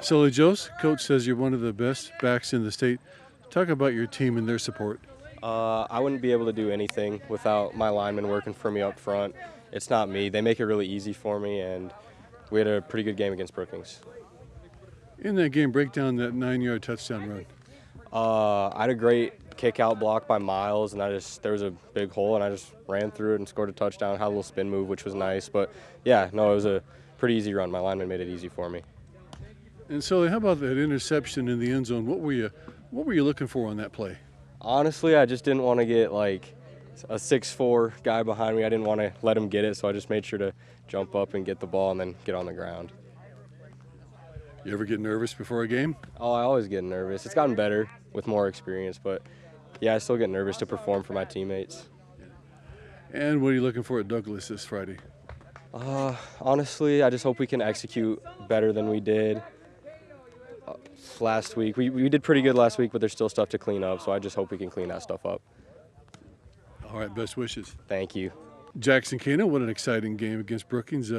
Sully Jost, coach says you're one of the best backs in the state. Talk about your team and their support. I wouldn't be able to do anything without my linemen working for me up front. It's not me. They make it really easy for me, and we had a pretty good game against Brookings. In that game, break down that 9-yard touchdown run. I had a great kick-out block by Miles, and there was a big hole, and I just ran through it and scored a touchdown. Had a little spin move, which was nice. But, yeah, no, it was a pretty easy run. My lineman made it easy for me. And Sully, how about that interception in the end zone? What were you looking for on that play? Honestly, I just didn't want to get, like, a 6'4" guy behind me. I didn't want to let him get it, so I just made sure to jump up and get the ball and then get on the ground. You ever get nervous before a game? Oh, I always get nervous. It's gotten better with more experience, but yeah, I still get nervous to perform for my teammates. And what are you looking for at Douglas this Friday? Honestly, I just hope we can execute better than we did last week. We did pretty good last week, but there's still stuff to clean up, so I just hope we can clean that stuff up. All right, best wishes. Thank you. Jaxon Cano, what an exciting game against Brookings.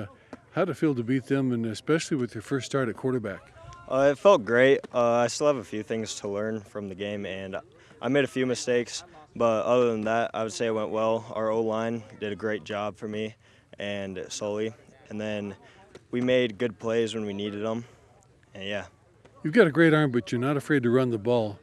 How'd it feel to beat them, and especially with your first start at quarterback? It felt great. I still have a few things to learn from the game, and I made a few mistakes, but other than that, I would say it went well. Our O-line did a great job for me and Sully, and then we made good plays when we needed them, and yeah. You've got a great arm, but you're not afraid to run the ball.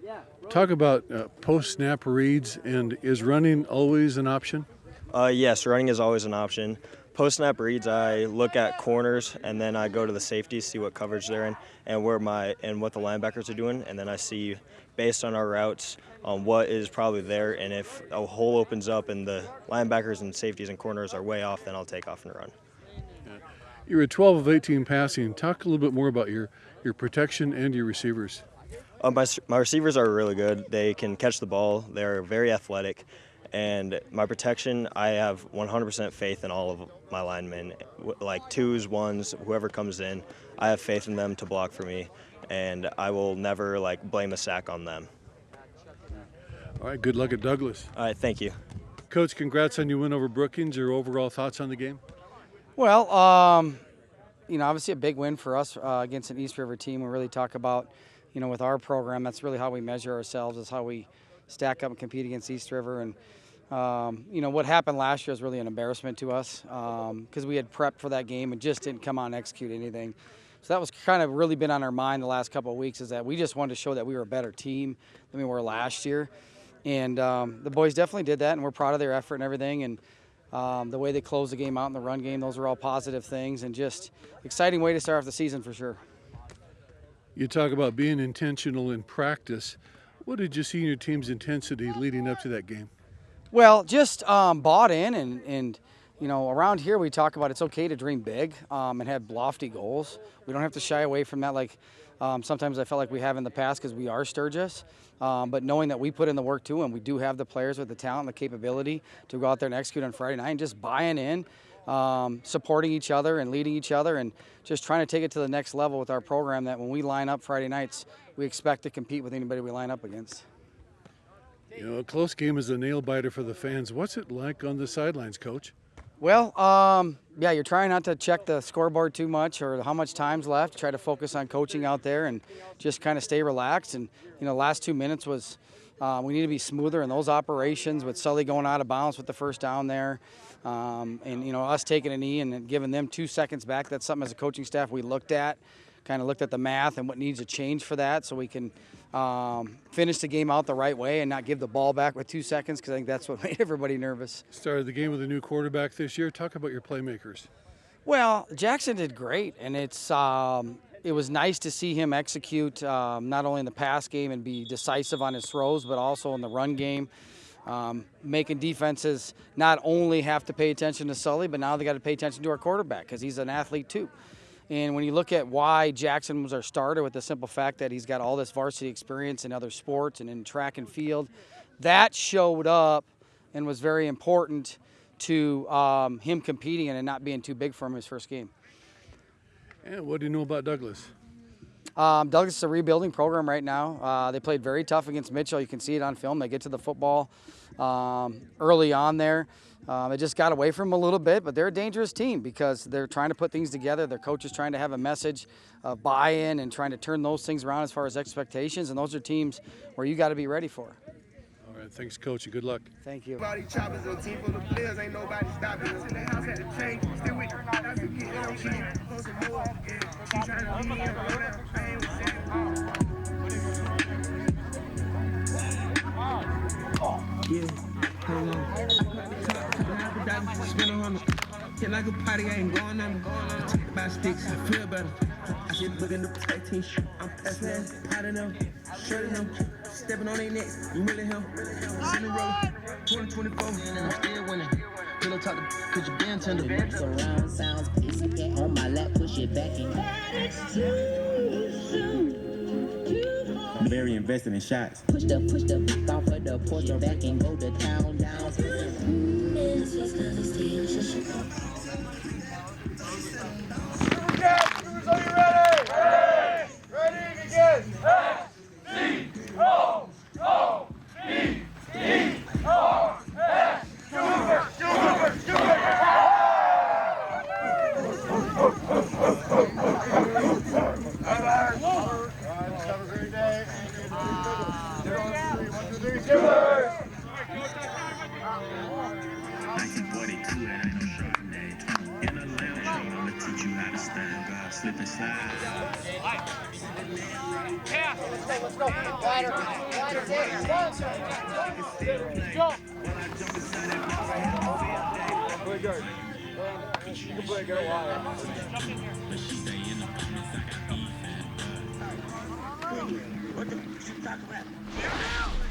Talk about post-snap reads, and is running always an option? Yes, running is always an option. Post-snap reads, I look at corners, and then I go to the safeties, see what coverage they're in, and what the linebackers are doing, and then I see, based on our routes, what is probably there, and if a hole opens up and the linebackers and safeties and corners are way off, then I'll take off and run. You were 12 of 18 passing. Talk a little bit more about your protection and your receivers. My receivers are really good. They can catch the ball. They're very athletic. And my protection, I have 100% faith in all of my linemen, like twos, ones, whoever comes in. I have faith in them to block for me, and I will never blame a sack on them. All right, good luck at Douglas. All right, thank you. Coach, congrats on your win over Brookings. Your overall thoughts on the game? Well, obviously a big win for us against an East River team. We really talk about, with our program, that's really how we measure ourselves, is how we stack up and compete against East River. And what happened last year was really an embarrassment to us because we had prepped for that game and just didn't come out and execute anything. So that was kind of really been on our mind the last couple of weeks, is that we just wanted to show that we were a better team than we were last year. And the boys definitely did that, and we're proud of their effort and everything. And the way they closed the game out in the run game, those were all positive things, and just exciting way to start off the season for sure. You talk about being intentional in practice. What did you see in your team's intensity leading up to that game? Well, just bought in, and around here we talk about it's okay to dream big and have lofty goals. We don't have to shy away from that like sometimes I felt like we have in the past, because we are Sturgis. But knowing that we put in the work too, and we do have the players with the talent and the capability to go out there and execute on Friday night, and just buying in, supporting each other and leading each other, and just trying to take it to the next level with our program, that when we line up Friday nights, we expect to compete with anybody we line up against. A close game is a nail-biter for the fans. What's it like on the sidelines, Coach? Well, you're trying not to check the scoreboard too much or how much time's left. Try to focus on coaching out there and just kind of stay relaxed. And, last 2 minutes was we need to be smoother in those operations, with Sully going out of bounds with the first down there. And us taking a knee and giving them 2 seconds back. That's something as a coaching staff we looked at the math and what needs to change for that, so we can finish the game out the right way and not give the ball back with 2 seconds, because I think that's what made everybody nervous. Started the game with a new quarterback this year. Talk about your playmakers. Well, Jaxon did great, and it was nice to see him execute not only in the pass game and be decisive on his throws, but also in the run game. Making defenses not only have to pay attention to Sully, but now they got to pay attention to our quarterback, because he's an athlete too. And when you look at why Jaxon was our starter, with the simple fact that he's got all this varsity experience in other sports and in track and field, that showed up and was very important to him competing and not being too big for him his first game. And what do you know about Douglas? Douglas is a rebuilding program right now. They played very tough against Mitchell. You can see it on film. They get to the football early on there. They just got away from them a little bit, but they're a dangerous team because they're trying to put things together. Their coach is trying to have a message of buy-in and trying to turn those things around as far as expectations, and those are teams where you got to be ready for. All right, thanks, Coach, and good luck. Thank you. Hit like a party, I ain't going on. Take by sticks, I feel better. I should look in the 18. I'm passing that, potting them, shutting them, stepping on their necks. You really help. In the road, 2024, and I'm still winning. Pillow talk, cause you been tender. Surround sounds, piece of get on my lap, push it back and I'm very invested in shots. push the beat off of the porch back and go to town down. What the fuck you talking about?